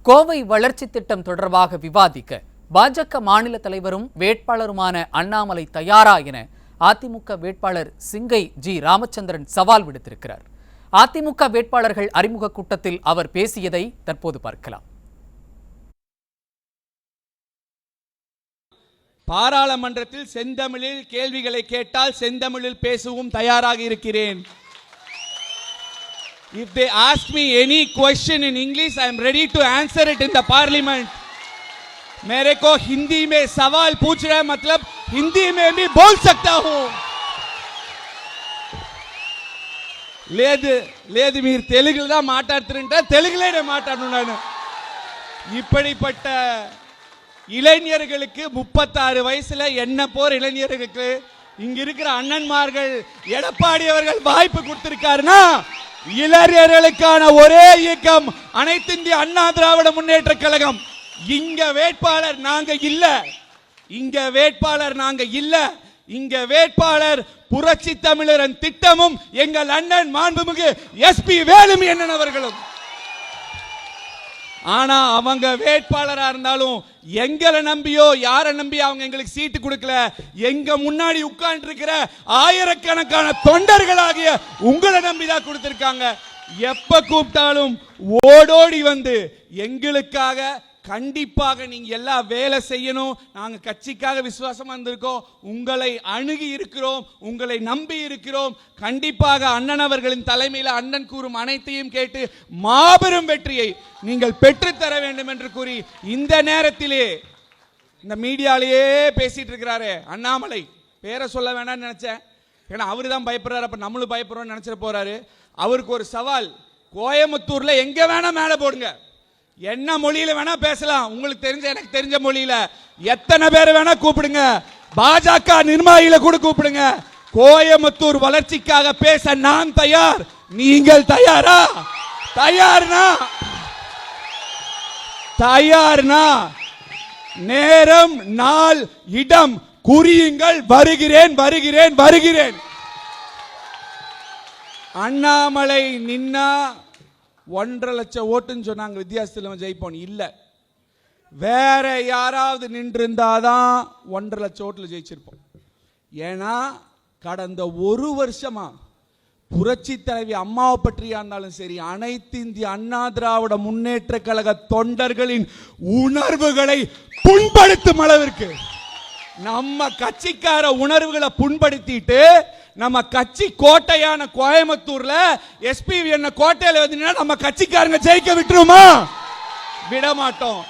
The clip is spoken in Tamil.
கோவை வளர்ச்சி திட்டம் தொடர்பாக விவாதிக்க பாஜக மாநில தலைவரும் வேட்பாளருமான அண்ணாமலை தயாரா என அதிமுக வேட்பாளர் சிங்கை ஜி ராமச்சந்திரன் சவால் விடுத்திருக்கிறார். அதிமுக வேட்பாளர்கள் அறிமுக கூட்டத்தில் அவர் பேசியதை தற்போது பார்க்கலாம். பாராளுமன்றத்தில் செந்தமிழில் கேள்விகளை கேட்டால் செந்தமிழில் பேசவும் தயாராக இருக்கிறேன். If they ask me any question in English, I am ready to answer it in the parliament. मेरे को हिंदी में सवाल पूछ रहे मतलब हिंदी में भी बोल सकता हूँ. లేదు మీరు తెలుగులో మాట్లాడుతుంటే తెలుగులోనే మాట్లాడుతున్నాను. இப்படிப்பட்ட இளைஞர்களுக்கு 36 வயசுல என்ன போற இளைஞர்களுக்கு இங்க இருக்கிற அண்ணன்மார்கள் எடப்பாடி அவர்கள் வாய்ப்பு கொடுத்திருக்காருன்னா இளைஞர்களுக்கான ஒரே இயக்கம் அனைத்து இந்திய அண்ணா திராவிட முன்னேற்ற கழகம். இங்க வேட்பாளர் நாங்க இல்ல, இங்க வேட்பாளர் புரட்சி தமிழரின் திட்டமும் எங்கள் அண்ணன் மாண்புமிகு எஸ்பி வேலுமணி அண்ணன் அவர்களும். ஆனா அவங்க வேட்பாளரா இருந்தாலும் எங்களை நம்பியோ யாரை நம்பி அவங்க எங்களுக்கு சீட்டு கொடுக்கல. எங்க முன்னாடி உட்கார்ந்து இருக்கிற ஆயிரக்கணக்கான தொண்டர்களாகிய உங்களை நம்பிதான் கொடுத்திருக்காங்க. எப்ப கூப்பிட்டாலும் ஓடோடி வந்து எங்களுக்காக கண்டிப்பாக நீங்க எல்லாம் வேலை செய்யணும், நாங்க கட்சிக்காக விசுவாசமா இருந்திருக்கோம், உங்களை அணுகி இருக்கிறோம், உங்களை நம்பி இருக்கிறோம், கண்டிப்பாக அண்ணன் அவர்களின் தலைமையில் அண்ணன் கூறும் அனைத்தையும் கேட்டு மாபெரும் வெற்றியை நீங்கள் பெற்றுத்தர வேண்டும் என்று கூறி இந்த நேரத்திலே இந்த மீடியாலேயே பேசிட்டு இருக்கிறாரு அண்ணாமலை. பேரை சொல்ல வேணாம்னு நினைச்சேன், ஏன்னா அவரு தான் பயப்படுறாரு, அப்ப நம்மளும் பயப்படுறோம்னு நினைச்சிட்டு போறாரு. அவருக்கு ஒரு சவால், கோயம்புத்தூர்ல எங்க வேணா மேல போடுங்க, என்ன மொழியில வேணா பேசலாம், உங்களுக்கு தெரிஞ்ச எனக்கு தெரிஞ்ச மொழியில எத்தனை பேர் வேணா கூப்பிடுங்க, பாஜக நிர்வாகிகளை கூட கூப்பிடுங்க, கோயம்புத்தூர் வளர்ச்சிக்காக பேச நான் தயார். நீங்கள் தயாரா? தயார்னா நேரம் நாள் இடம் குறியுங்கள், வருகிறேன். அண்ணாமலை நின்னா 1.5 லட்சம் ஓட்டுன்னு சொன்னாங்க, வித்தியாசத்தில் ஜெயிப்போம். இல்ல, வேற யாராவது நின்றிருந்தாதான் 1.5 லட்சம் ஓட்டுல ஜெயிச்சிருப்போம். ஏன்னா கடந்த ஒரு வருஷமா புரட்சி தலைவி அம்மாவை பற்றியா இருந்தாலும் சரி, அனைத்து இந்திய அண்ணா திராவிட முன்னேற்ற கழக தொண்டர்களின் உணர்வுகளை புண்படுத்தும் அளவிற்கு நம்ம கட்சிக்கார உணர்வுகளை புண்படுத்திட்டு நம்ம கட்சி கோட்டையான கோயம்புத்தூர்ல எஸ்பி என்ன கோட்டையில வந்து நம்ம கட்சிக்காரங்க ஜெயிக்க விட்டுருமா? விட மாட்டோம்.